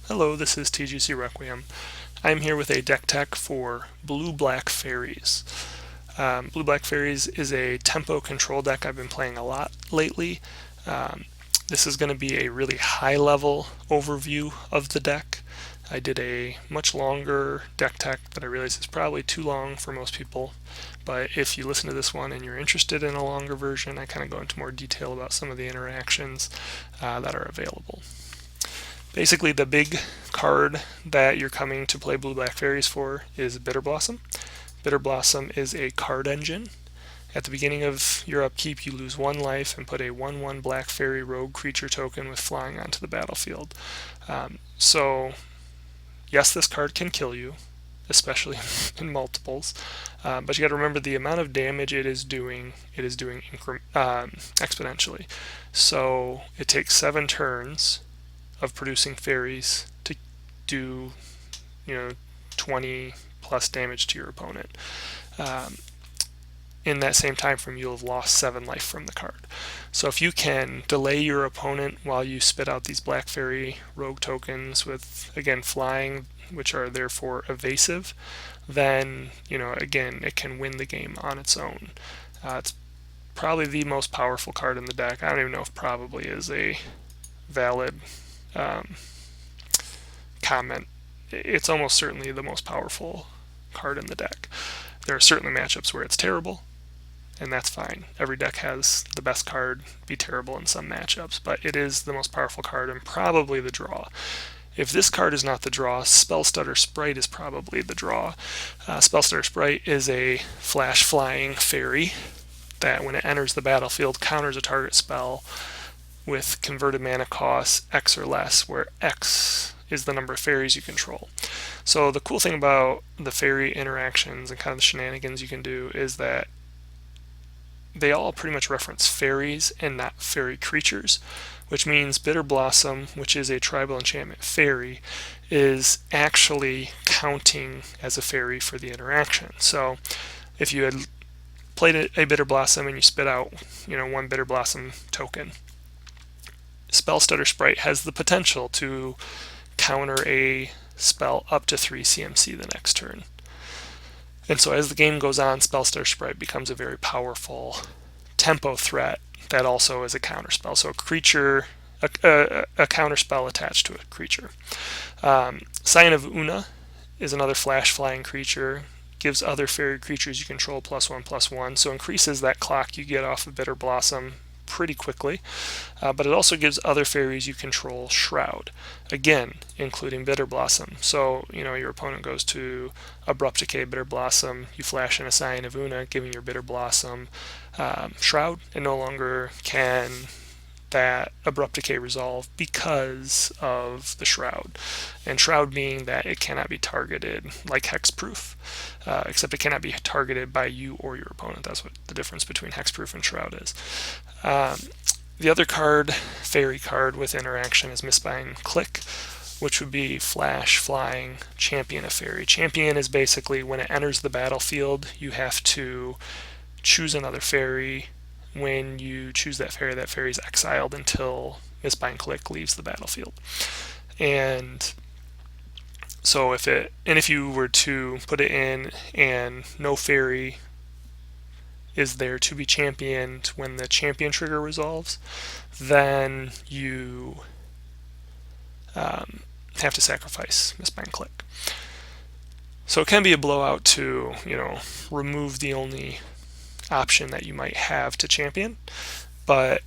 Hello, this is TGC Requiem. I'm here with a deck tech for Blue-Black Faeries. Blue-Black Faeries is a tempo control deck I've been playing a lot lately. Um, this is going to be a really high-level overview of the deck. I did a much longer deck tech that I realize is probably too long for most people, but if you listen to this one and you're interested in a longer version, I kind of go into more detail about some of the interactions that are available. Basically, the big card that you're coming to play Blue-Black Faeries for is Bitter Blossom. Bitter Blossom is a card engine. At the beginning of your upkeep, you lose 1 life and put a 1/1 Black Fairy Rogue creature token with flying onto the battlefield. So, yes, this card can kill you, especially in multiples. But you got to remember the amount of damage it is doing. It is doing exponentially. So it takes 7 turns of producing fairies to do, 20 plus damage to your opponent. In that same time frame, you'll have lost 7 life from the card. So if you can delay your opponent while you spit out these Black Fairy Rogue tokens with, again, flying, which are therefore evasive, then, again, it can win the game on its own. It's probably the most powerful card in the deck. I don't even know if probably is a valid comment. It's almost certainly the most powerful card in the deck. There are certainly matchups where it's terrible, and that's fine. Every deck has the best card be terrible in some matchups, but it is the most powerful card and probably the draw. If this card is not the draw, Stutter Sprite is probably the draw. Stutter Sprite is a flash flying fairy that when it enters the battlefield counters a target spell with converted mana cost X or less, where X is the number of fairies you control. So the cool thing about the fairy interactions and kind of the shenanigans you can do is that they all pretty much reference fairies and not fairy creatures, which means Bitter Blossom, which is a tribal enchantment fairy, is actually counting as a fairy for the interaction. So if you had played a Bitter Blossom and you spit out, 1 Bitter Blossom token, Stutter Sprite has the potential to counter a spell up to 3 CMC the next turn. And so as the game goes on, Stutter Sprite becomes a very powerful tempo threat that also is a counter spell. So a creature, a counter spell attached to a creature. Sign of Una is another flash flying creature. Gives other fairy creatures you control +1/+1, so increases that clock you get off of Bitter Blossom pretty quickly, but it also gives other fairies you control Shroud, again including Bitter Blossom. So your opponent goes to Abrupt Decay, Bitter Blossom, you flash in a Sign of Una, giving your Bitter Blossom Shroud, and no longer can that Abrupt Decay resolve because of the Shroud. And Shroud being that it cannot be targeted like Hexproof, except it cannot be targeted by you or your opponent. That's what the difference between Hexproof and Shroud is. The other card, fairy card with interaction, is Mistbind Click, which would be flash flying champion a fairy. Champion is basically when it enters the battlefield, you have to choose another fairy. When you choose that fairy is exiled until Mistbind Click leaves the battlefield. And so if you were to put it in and no fairy is there to be championed when the champion trigger resolves, then you have to sacrifice Mistbind Click. So it can be a blowout to, remove the only option that you might have to champion, but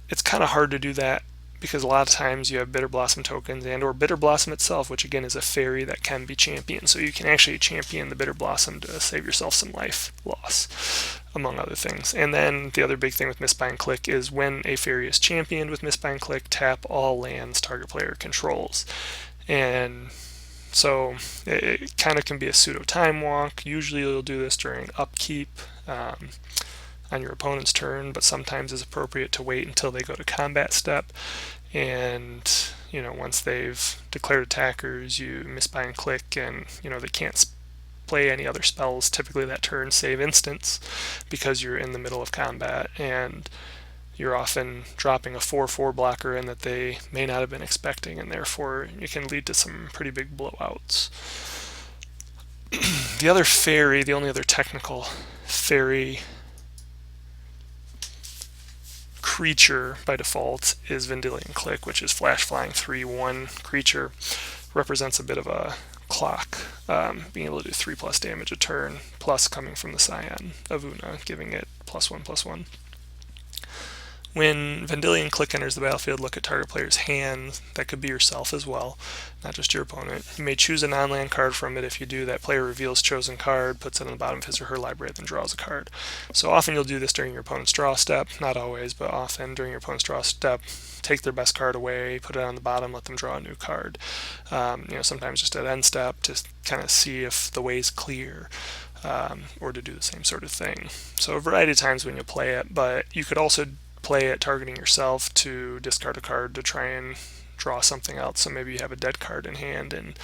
it's kind of hard to do that because a lot of times you have Bitter Blossom tokens and or Bitter Blossom itself, which again is a fairy that can be championed, so you can actually champion the Bitter Blossom to save yourself some life loss, among other things. And then the other big thing with Mistbind Click is when a fairy is championed with Mistbind Click, tap all lands target player controls. And so it kind of can be a pseudo time walk. Usually you'll do this during upkeep on your opponent's turn, but sometimes it's appropriate to wait until they go to combat step. And once they've declared attackers, you Mistbind Click, and they can't play any other spells typically that turn, save instants, because you're in the middle of combat. And you're often dropping a 4/4 blocker in that they may not have been expecting, and therefore it can lead to some pretty big blowouts. The other fairy, the only other technical fairy creature by default is Vendilion Click, which is flash flying 3/1 creature. Represents a bit of a clock, being able to do 3+ damage a turn, plus coming from the Scion of Una, giving it +1/+1. When Vendilion Click enters the battlefield, look at target player's hand. That could be yourself as well, not just your opponent. You may choose a non-land card from it. If you do, that player reveals chosen card, puts it on the bottom of his or her library, then draws a card. So often you'll do this during your opponent's draw step. Not always, but often during your opponent's draw step. Take their best card away, put it on the bottom, let them draw a new card. Sometimes just at end step to kind of see if the way's clear. Or to do the same sort of thing. So a variety of times when you play it, but you could also play it targeting yourself to discard a card to try and draw something else. So maybe you have a dead card in hand and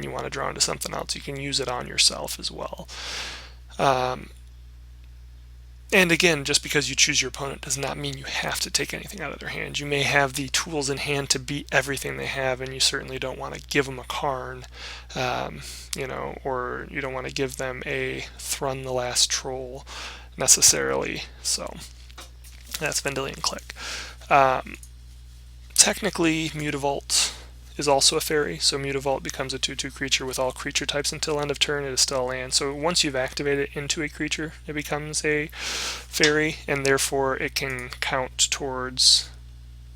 you want to draw into something else. You can use it on yourself as well. And again, just because you choose your opponent does not mean you have to take anything out of their hand. You may have the tools in hand to beat everything they have, and you certainly don't want to give them a Karn, or you don't want to give them a Thrun the Last Troll necessarily. So that's Vendilion Click. Technically, Mutavault is also a fairy, so Mutavault becomes a 2/2 creature with all creature types until end of turn. It is still a land. So once you've activated it into a creature, it becomes a fairy, and therefore it can count towards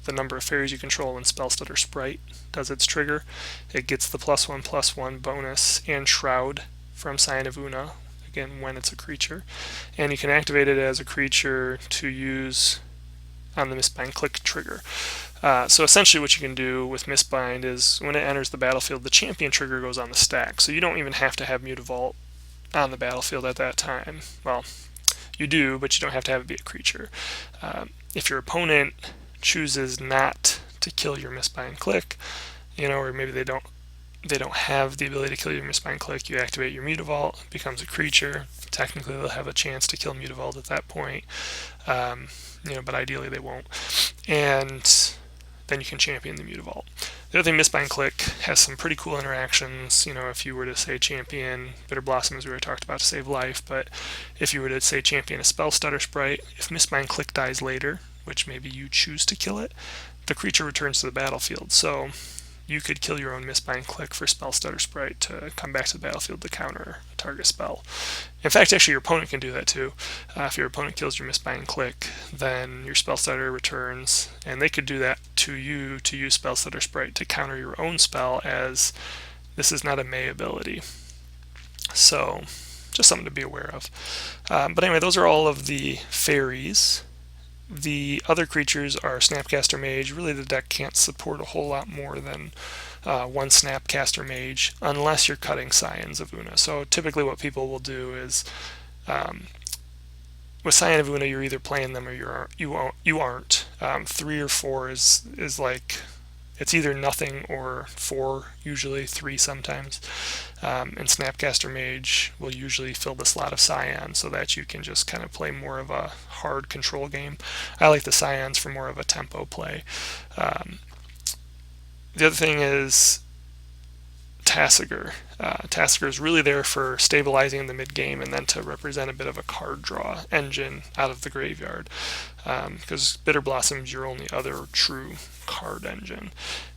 the number of fairies you control when Spell Stutter Sprite does its trigger. It gets the +1/+1 bonus and Shroud from Scion of Una, again when it's a creature, and you can activate it as a creature to use on the Mistbind Click trigger. So essentially what you can do with Mistbind is when it enters the battlefield, the champion trigger goes on the stack, so you don't even have to have Mutavault on the battlefield at that time. Well, you do, but you don't have to have it be a creature. If your opponent chooses not to kill your Mistbind Click, or maybe they don't have the ability to kill your Mistbind Click, you activate your Mutavault, it becomes a creature. Technically they'll have a chance to kill Mutavault at that point, but ideally they won't. And then you can champion the Mutavault. The other thing, Mistbind Click has some pretty cool interactions. If you were to say champion Bitter Blossom, as we already talked about, to save life, but if you were to say champion a Spell Stutter Sprite, if Mistbind Click dies later, which maybe you choose to kill it, the creature returns to the battlefield. So you could kill your own Mistbind Click for Spell Stutter Sprite to come back to the battlefield to counter a target spell. In fact, actually your opponent can do that too. If your opponent kills your Mistbind Click, then your Spell Stutter returns, and they could do that to you to use Spell Stutter Sprite to counter your own spell, as this is not a May ability. So just something to be aware of. But anyway, those are all of the fairies. The other creatures are Snapcaster Mage. Really, the deck can't support a whole lot more than one Snapcaster Mage, unless you're cutting Scions of Una. So typically what people will do is, with Scion of Una, you're either playing them or you aren't. 3 or 4 is like, it's either nothing or 4, usually 3 sometimes. And Snapcaster Mage will usually fill the slot of Scion so that you can just kind of play more of a hard control game. I like the Scions for more of a tempo play. The other thing is Tasigur. Tasigur is really there for stabilizing in the mid-game and then to represent a bit of a card draw engine out of the graveyard, because Bitter Blossom is your only other true card engine,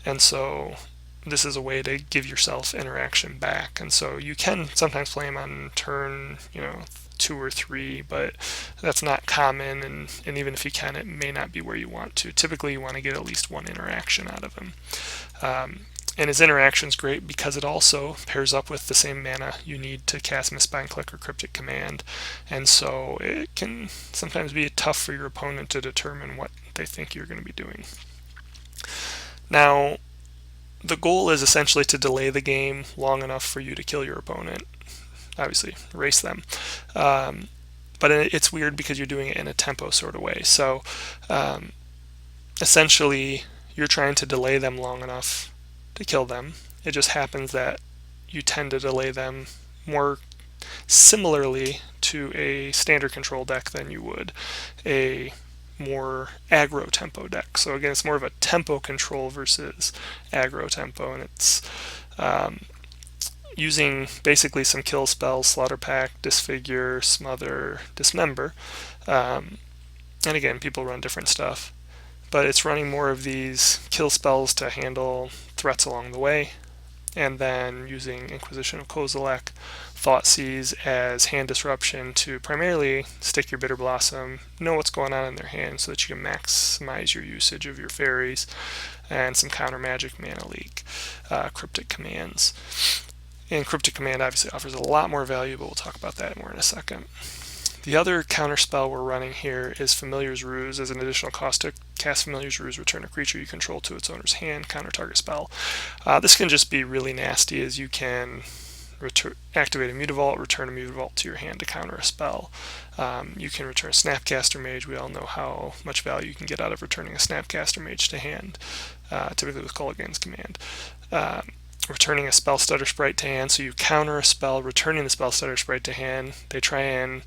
and so this is a way to give yourself interaction back. And so you can sometimes play them on turn 2 or 3, but that's not common, and even if you can, it may not be where you want to. Typically you want to get at least one interaction out of him. And his interaction is great because it also pairs up with the same mana you need to cast Mistbind Click or Cryptic Command, and so it can sometimes be tough for your opponent to determine what they think you're going to be doing. Now, the goal is essentially to delay the game long enough for you to kill your opponent. Obviously, erase them. But it's weird because you're doing it in a tempo sort of way. So essentially, you're trying to delay them long enough to kill them. It just happens that you tend to delay them more similarly to a standard control deck than you would a more aggro tempo deck. So again, it's more of a tempo control versus aggro tempo, and it's using basically some kill spells: Slaughter Pact, Disfigure, Smother, Dismember. And again, people run different stuff, but it's running more of these kill spells to handle threats along the way, and then using Inquisition of Kozilek, Thoughtseize as hand disruption to primarily stick your Bitter Blossom, know what's going on in their hand so that you can maximize your usage of your fairies, and some counter magic mana leak, Cryptic Commands. And Cryptic Command obviously offers a lot more value, but we'll talk about that more in a second. The other counter spell we're running here is Familiar's Ruse. As an additional cost to cast Familiar's Ruse, return a creature you control to its owner's hand, counter target spell. This can just be really nasty, as you can activate a Mutavault, return a Mutavault to your hand to counter a spell. You can return a Snapcaster Mage. We all know how much value you can get out of returning a Snapcaster Mage to hand, typically with Kolaghan's Command. Returning a Spell Stutter Sprite to hand, so you counter a spell, returning the Spell Stutter Sprite to hand. They try and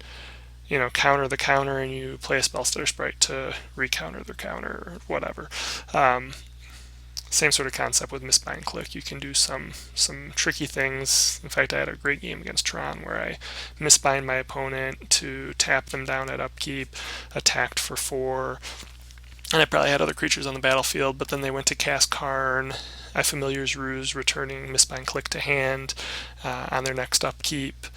counter the counter, and you play a Spell Stutter Sprite to recounter their counter or whatever. Same sort of concept with Misbind Click. You can do some tricky things. In fact, I had a great game against Tron where I misbind my opponent to tap them down at upkeep, attacked for 4, and I probably had other creatures on the battlefield, but then they went to cast Karn. I Familiar's Ruse, returning Misbind Click to hand on their next upkeep,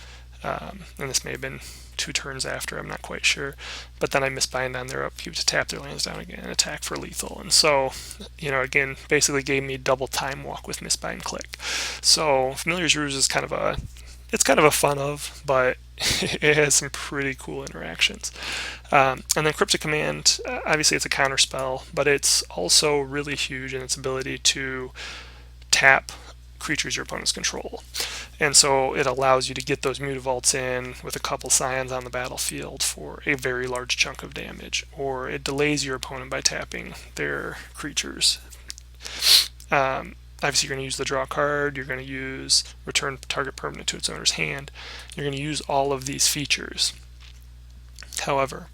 and this may have been 2 turns after, I'm not quite sure, but then I misbind on their upkeep to tap their lands down again and attack for lethal. And so, again, basically gave me double Time Walk with Misbind Click. So Familiar's Ruse is kind of a fun of, but it has some pretty cool interactions. And then Cryptic Command, obviously it's a counter spell, but it's also really huge in its ability to tap creatures your opponents control. And so it allows you to get those Mutavaults in with a couple Scions on the battlefield for a very large chunk of damage, or it delays your opponent by tapping their creatures. Obviously, you're going to use the draw card, you're going to use return target permanent to its owner's hand. You're going to use all of these features. However,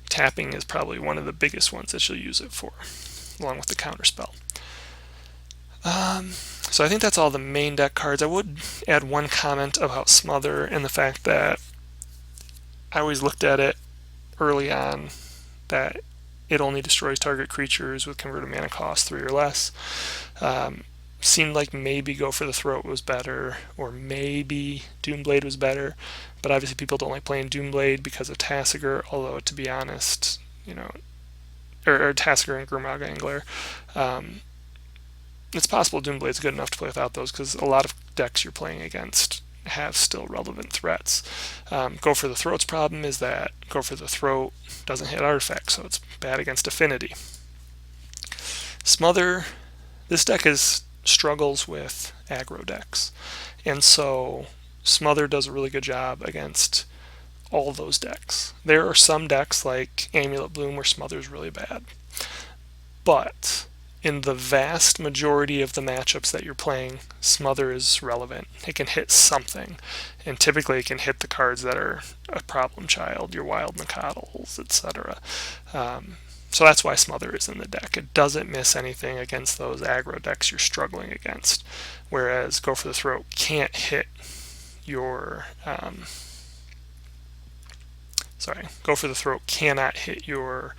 tapping is probably one of the biggest ones that you'll use it for, along with the counter spell. So I think that's all the main deck cards. I would add one comment about Smother, and the fact that I always looked at it early on that it only destroys target creatures with converted mana cost 3 or less. Seemed like maybe Go for the Throat was better, or maybe Doomblade was better, but obviously people don't like playing Doomblade because of Tasigur, although to be honest, or Tasigur and Grimrock Angler, it's possible Doomblade's good enough to play without those, because a lot of decks you're playing against have still relevant threats. Go for the Throat's problem is that Go for the Throat doesn't hit artifacts, so it's bad against affinity. Smother, this deck struggles with aggro decks, and so Smother does a really good job against all those decks. There are some decks like Amulet Bloom where Smother is really bad, but in the vast majority of the matchups that you're playing, Smother is relevant. It can hit something, and typically it can hit the cards that are a problem child, your Wild Nacatls, etc. So that's why Smother is in the deck. It doesn't miss anything against those aggro decks you're struggling against, whereas Go for the Throat can't hit your... Go for the Throat cannot hit your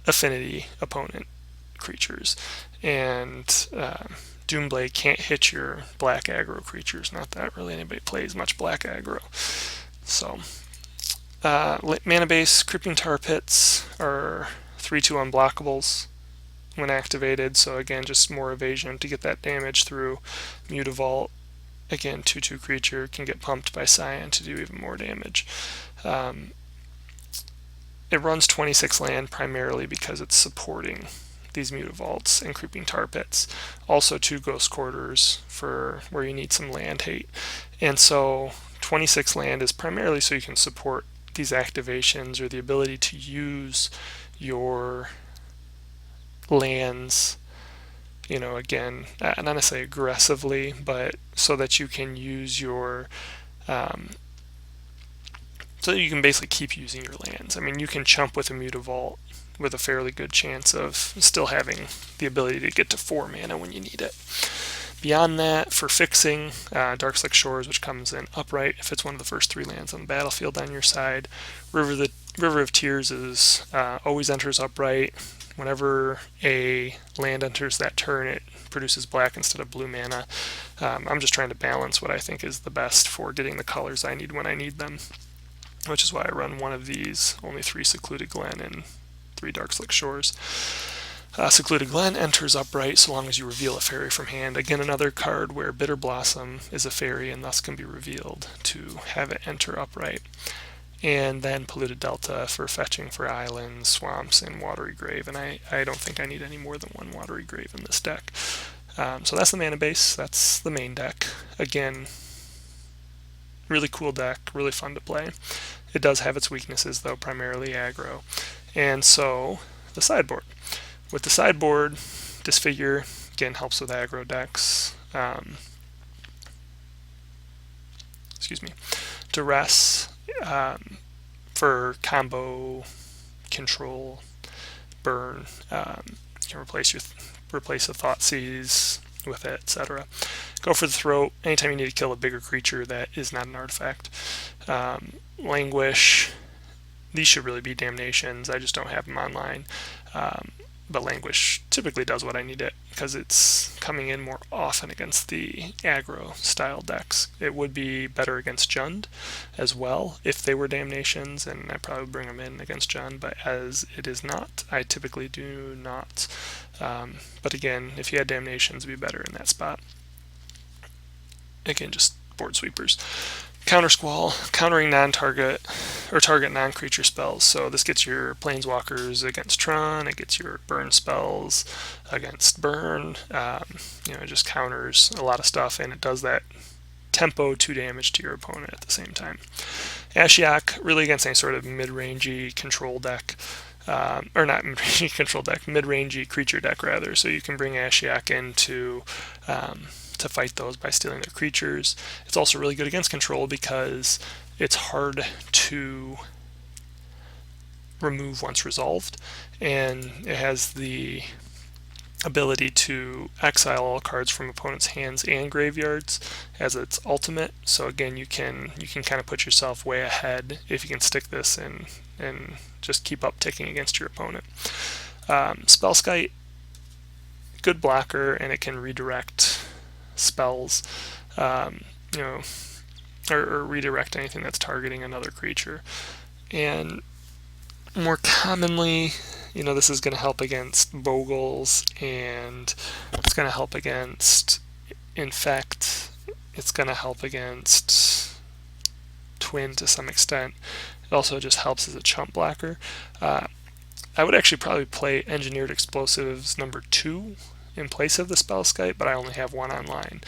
affinity opponent creatures, and Doomblade can't hit your black aggro creatures. Not that really anybody plays much black aggro. So mana base Creeping Tar Pits are 3/2 unblockables when activated, so again just more evasion to get that damage through. Mutavault, again 2/2 creature, can get pumped by Scion to do even more damage. It runs 26 land primarily because it's supporting these Mutavaults and Creeping Tar Pits. Also 2 Ghost Quarters for where you need some land hate. And so 26 land is primarily so you can support these activations, or the ability to use your lands, again, not necessarily aggressively, but so that you can use your So you can basically keep using your lands. I mean, you can chump with a Mutavault with a fairly good chance of still having the ability to get to 4 mana when you need it. Beyond that, for fixing, Darkslick Shores, which comes in upright if it's one of the first 3 lands on the battlefield on your side. River of Tears is always enters upright. Whenever a land enters that turn, it produces black instead of blue mana. I'm just trying to balance what I think is the best for getting the colors I need when I need them, which is why I run one of these, only 3 Secluded Glen and 3 Darkslick Shores. Secluded Glen enters upright so long as you reveal a fairy from hand. Again, another card where Bitter Blossom is a fairy and thus can be revealed to have it enter upright. And then Polluted Delta for fetching for islands, swamps, and Watery Grave. And I don't think I need any more than 1 Watery Grave in this deck. So that's the mana base. That's the main deck. Again, really cool deck, really fun to play. It does have its weaknesses, though, primarily aggro. And so, the sideboard. With the sideboard, Disfigure, again, helps with aggro decks. Duress, for combo, control, burn. You can replace a Thoughtseize with it, etc. Go for the Throat. Anytime you need to kill a bigger creature that is not an artifact. Languish. These should really be Damnations. I just don't have them online. But Languish typically does what I need it because it's coming in more often against the aggro style decks. It would be better against Jund as well if they were Damnations, and I'd probably bring them in against Jund, but as it is not, I typically do not. But again, if you had Damnations, it'd be better in that spot. Again, just board sweepers. Counter Squall, countering non-target or target non-creature spells. So this gets your Planeswalkers against Tron, it gets your burn spells against burn. It just counters a lot of stuff, and it does that tempo 2 damage to your opponent at the same time. Ashiok, really against any sort of mid-rangey control deck. Or not mid-rangey control deck, mid-rangey creature deck rather. So you can bring Ashiok into to fight those by stealing their creatures. It's also really good against control because it's hard to remove once resolved, and it has the ability to exile all cards from opponents' hands and graveyards as its ultimate. So again, you can kind of put yourself way ahead if you can stick this and just keep up ticking against your opponent. Spellskite, good blocker, and it can redirect spells, or redirect anything that's targeting another creature. And more commonly, this is going to help against Bogles, and it's going to help against Infect. It's going to help against Twin to some extent. It also just helps as a chump blocker. I would actually probably play Engineered Explosives number 2 in place of the Spellskite, but I only have 1 online.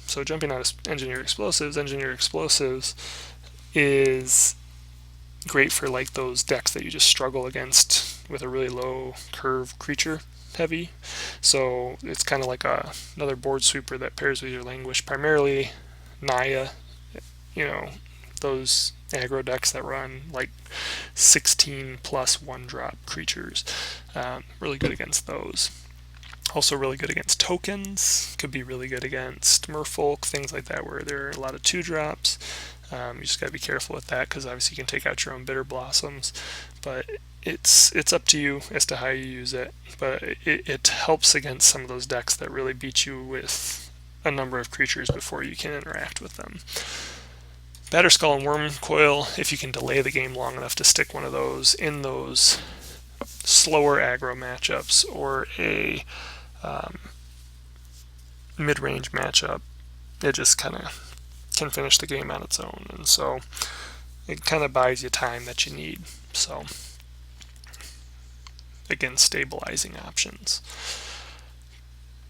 So jumping on Engineered Explosives is great for like those decks that you just struggle against with a really low curve creature heavy. So it's kind of like another board sweeper that pairs with your Languish, primarily Naya, those aggro decks that run like 16 plus 1-drop creatures. Really good against those. Also really good against tokens, could be really good against Merfolk, things like that where there are a lot of 2-drops. You just got to be careful with that because obviously you can take out your own Bitter Blossoms, but it's up to you as to how you use it. But it helps against some of those decks that really beat you with a number of creatures before you can interact with them. Batterskull and Wormcoil, if you can delay the game long enough to stick one of those in those slower aggro matchups or a mid-range matchup, it just kind of can finish the game on its own, and so it kind of buys you time that you need. So again, stabilizing options.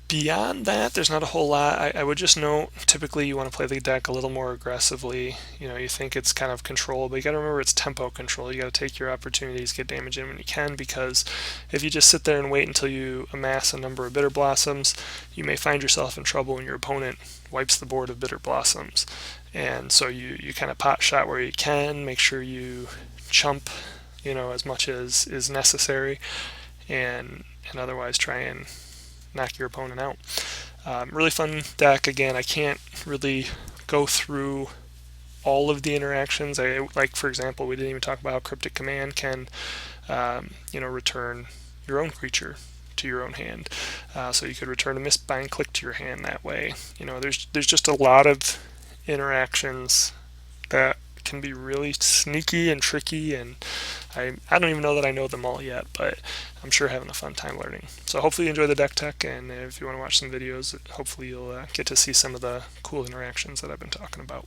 Beyond that, there's not a whole lot. I would just note, typically you want to play the deck a little more aggressively. You think it's kind of control, but you got to remember it's tempo control. You got to take your opportunities, get damage in when you can, because if you just sit there and wait until you amass a number of Bitter Blossoms, you may find yourself in trouble when your opponent wipes the board of Bitter Blossoms. And so you kind of pot shot where you can, make sure you chump, as much as is necessary, and otherwise try and knock your opponent out. Really fun deck. Again, I can't really go through all of the interactions. Like, for example, we didn't even talk about how Cryptic Command can, return your own creature to your own hand. So you could return a Mistbind Click to your hand that way. There's just a lot of interactions that can be really sneaky and tricky, and I don't even know that I know them all yet, but I'm sure having a fun time learning. So hopefully you enjoy the deck tech, and if you want to watch some videos, hopefully you'll get to see some of the cool interactions that I've been talking about.